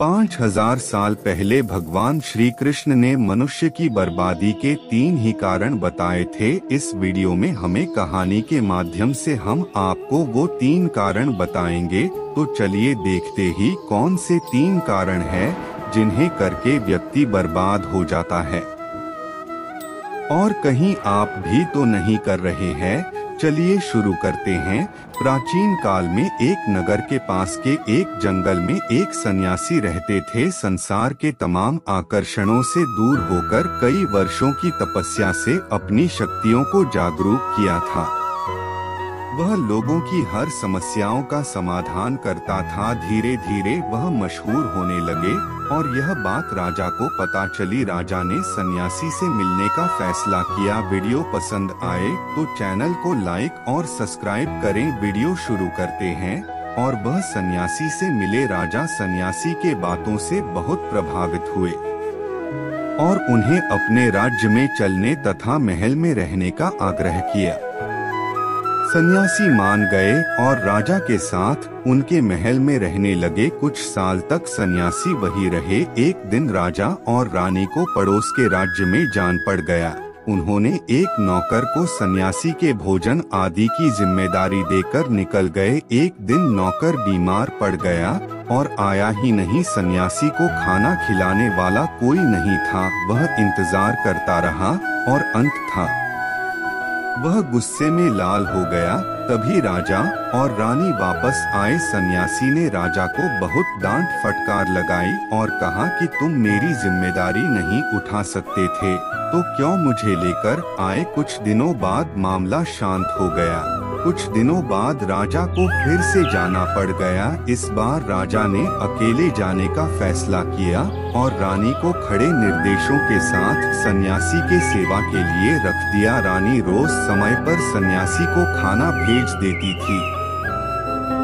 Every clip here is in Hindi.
5000 साल पहले भगवान श्री कृष्ण ने मनुष्य की बर्बादी के 3 ही कारण बताए थे। इस वीडियो में हमें कहानी के माध्यम से हम आपको वो 3 कारण बताएंगे। तो चलिए देखते ही कौन से 3 कारण हैं जिन्हें करके व्यक्ति बर्बाद हो जाता है और कहीं आप भी तो नहीं कर रहे हैं। चलिए शुरू करते हैं। प्राचीन काल में एक नगर के पास के एक जंगल में एक सन्यासी रहते थे। संसार के तमाम आकर्षणों से दूर होकर कई वर्षों की तपस्या से अपनी शक्तियों को जागरूक किया था। वह लोगों की हर समस्याओं का समाधान करता था। धीरे धीरे वह मशहूर होने लगे और यह बात राजा को पता चली। राजा ने सन्यासी से मिलने का फैसला किया। वीडियो पसंद आए तो चैनल को लाइक और सब्सक्राइब करें। वीडियो शुरू करते हैं। और वह सन्यासी से मिले। राजा सन्यासी के बातों से बहुत प्रभावित हुए और उन्हें अपने राज्य में चलने तथा महल में रहने का आग्रह किया। सन्यासी मान गए और राजा के साथ उनके महल में रहने लगे। कुछ साल तक सन्यासी वही रहे। एक दिन राजा और रानी को पड़ोस के राज्य में जान पड़ गया। उन्होंने एक नौकर को सन्यासी के भोजन आदि की जिम्मेदारी देकर निकल गए। एक दिन नौकर बीमार पड़ गया और आया ही नहीं। सन्यासी को खाना खिलाने वाला कोई नहीं था। वह इंतजार करता रहा और अंत था वह गुस्से में लाल हो गया। तभी राजा और रानी वापस आए। सन्यासी ने राजा को बहुत डांट फटकार लगाई और कहा कि तुम मेरी जिम्मेदारी नहीं उठा सकते थे तो क्यों मुझे लेकर आए। कुछ दिनों बाद मामला शांत हो गया। कुछ दिनों बाद राजा को फिर से जाना पड़ गया। इस बार राजा ने अकेले जाने का फैसला किया और रानी को खड़े निर्देशों के साथ सन्यासी के सेवा के लिए रख दिया। रानी रोज समय पर सन्यासी को खाना भेज देती थी।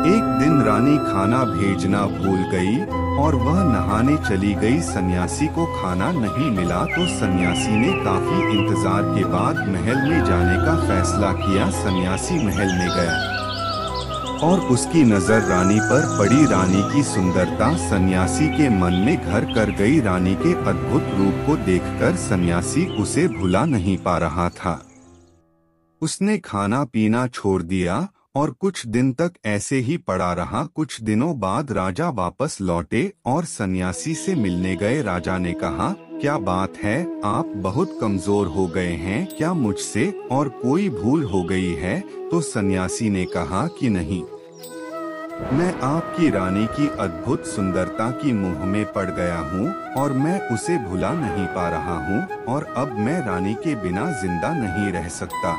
एक दिन रानी खाना भेजना भूल गई और वह नहाने चली गई। सन्यासी को खाना नहीं मिला तो सन्यासी ने काफी इंतजार के बाद महल में जाने का फैसला किया। सन्यासी महल में गया और उसकी नजर रानी पर पड़ी। रानी की सुंदरता सन्यासी के मन में घर कर गई। रानी के अद्भुत रूप को देखकर सन्यासी उसे भुला नहीं पा रहा था। उसने खाना पीना छोड़ दिया और कुछ दिन तक ऐसे ही पड़ा रहा। कुछ दिनों बाद राजा वापस लौटे और सन्यासी से मिलने गए। राजा ने कहा, क्या बात है, आप बहुत कमजोर हो गए हैं क्या? मुझसे और कोई भूल हो गई है? तो सन्यासी ने कहा कि नहीं, मैं आपकी रानी की अद्भुत सुंदरता की मोह में पड़ गया हूँ और मैं उसे भुला नहीं पा रहा हूँ और अब मैं रानी के बिना जिंदा नहीं रह सकता।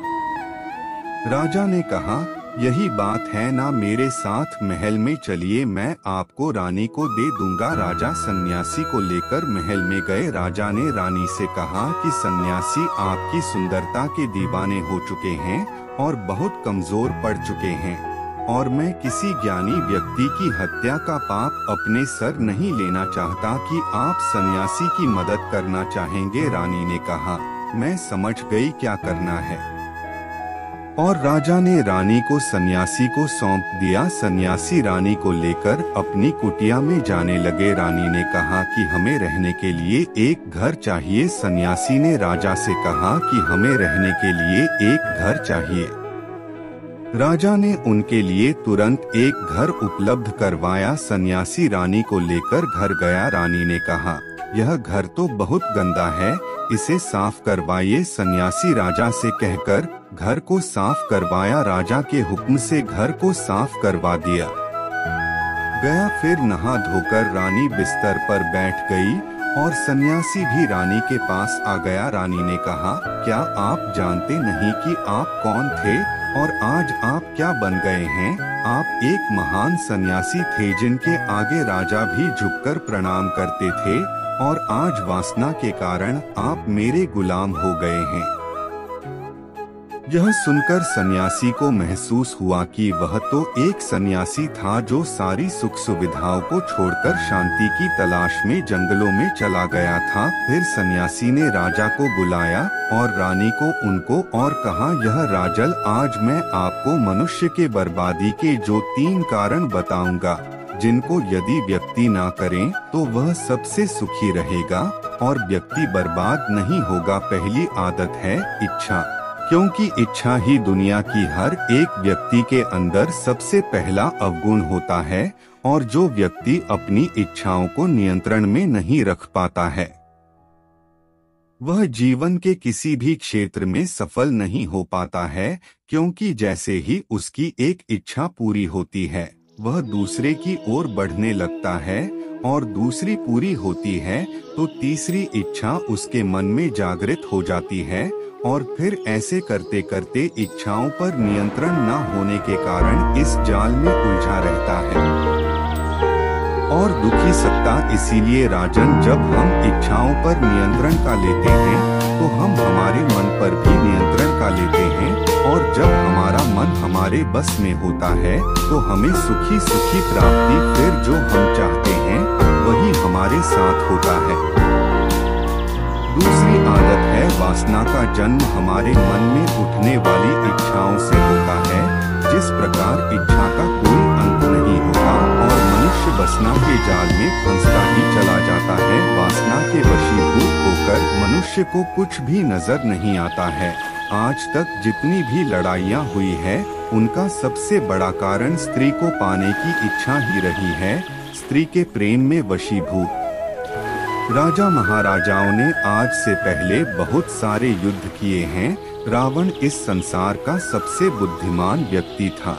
राजा ने कहा, यही बात है ना, मेरे साथ महल में चलिए, मैं आपको रानी को दे दूंगा। राजा सन्यासी को लेकर महल में गए। राजा ने रानी से कहा कि सन्यासी आपकी सुंदरता के दीवाने हो चुके हैं और बहुत कमजोर पड़ चुके हैं और मैं किसी ज्ञानी व्यक्ति की हत्या का पाप अपने सर नहीं लेना चाहता कि आप सन्यासी की मदद करना चाहेंगे। रानी ने कहा, मैं समझ गई क्या करना है। और राजा ने रानी को सन्यासी को सौंप दिया। सन्यासी रानी को लेकर अपनी कुटिया में जाने लगे। रानी ने कहा कि हमें रहने के लिए एक घर चाहिए। सन्यासी ने राजा से कहा कि हमें रहने के लिए एक घर चाहिए। राजा ने उनके लिए तुरंत एक घर उपलब्ध करवाया। सन्यासी रानी को लेकर घर गया। रानी ने कहा, यह घर तो बहुत गंदा है, इसे साफ करवाइए। सन्यासी राजा से कहकर घर को साफ करवाया। राजा के हुक्म से घर को साफ करवा दिया गया। फिर नहा धोकर रानी बिस्तर पर बैठ गई और सन्यासी भी रानी के पास आ गया। रानी ने कहा, क्या आप जानते नहीं कि आप कौन थे और आज आप क्या बन गए हैं? आप एक महान सन्यासी थे जिनके आगे राजा भी झुककर प्रणाम करते थे और आज वासना के कारण आप मेरे गुलाम हो गए हैं। यह सुनकर सन्यासी को महसूस हुआ कि वह तो एक सन्यासी था जो सारी सुख सुविधाओं को छोड़कर शांति की तलाश में जंगलों में चला गया था। फिर सन्यासी ने राजा को बुलाया और रानी को उनको और कहा, यह राजल, आज मैं आपको मनुष्य के बर्बादी के जो 3 कारण बताऊंगा। जिनको यदि व्यक्ति ना करें तो वह सबसे सुखी रहेगा और व्यक्ति बर्बाद नहीं होगा। पहली आदत है इच्छा, क्योंकि इच्छा ही दुनिया की हर एक व्यक्ति के अंदर सबसे पहला अवगुण होता है और जो व्यक्ति अपनी इच्छाओं को नियंत्रण में नहीं रख पाता है वह जीवन के किसी भी क्षेत्र में सफल नहीं हो पाता है, क्योंकि जैसे ही उसकी एक इच्छा पूरी होती है वह दूसरे की ओर बढ़ने लगता है और दूसरी पूरी होती है तो तीसरी इच्छा उसके मन में जागृत हो जाती है और फिर ऐसे करते करते इच्छाओं पर नियंत्रण न होने के कारण इस जाल में उलझा रहता है और दुखी सकता। इसीलिए राजन, जब हम इच्छाओं पर नियंत्रण का लेते हैं तो हम हमारे मन पर भी नियंत्रण का लेते हैं और जब हमारा मन हमारे बस में होता है तो हमें सुखी सुखी प्राप्ति फिर जो हम चाहते हैं वही हमारे साथ होता है। दूसरी आदत है वासना का जन्म हमारे मन में उठने वाली इच्छाओं से होता है। जिस प्रकार इच्छा का कोई अंत नहीं होता और मनुष्य वासना के जाल में फंसता ही चला जाता है, वासना के वशीभूत होकर मनुष्य को कुछ भी नजर नहीं आता है। आज तक जितनी भी लड़ाइयाँ हुई है उनका सबसे बड़ा कारण स्त्री को पाने की इच्छा ही रही है, स्त्री के प्रेम में वशीभूत। राजा महाराजाओं ने आज से पहले बहुत सारे युद्ध किए हैं। रावण इस संसार का सबसे बुद्धिमान व्यक्ति था,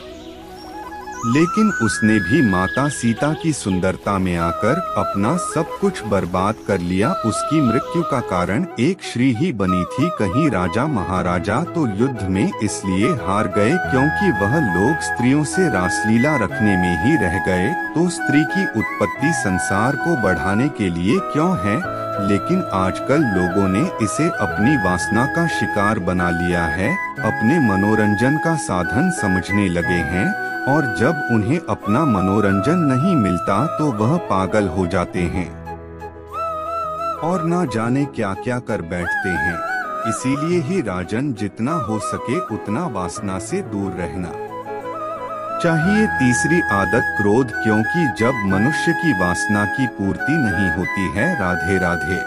लेकिन उसने भी माता सीता की सुंदरता में आकर अपना सब कुछ बर्बाद कर लिया। उसकी मृत्यु का कारण एक श्री ही बनी थी। कहीं राजा महाराजा तो युद्ध में इसलिए हार गए क्योंकि वह लोग स्त्रियों से रासलीला रखने में ही रह गए। तो स्त्री की उत्पत्ति संसार को बढ़ाने के लिए क्यों है, लेकिन आजकल लोगों ने इसे अपनी वासना का शिकार बना लिया है, अपने मनोरंजन का साधन समझने लगे हैं और जब उन्हें अपना मनोरंजन नहीं मिलता तो वह पागल हो जाते हैं और ना जाने क्या क्या कर बैठते हैं। इसीलिए ही राजन, जितना हो सके उतना वासना से दूर रहना चाहिए। तीसरी आदत क्रोध, क्योंकि जब मनुष्य की वासना की पूर्ति नहीं होती है, राधे राधे।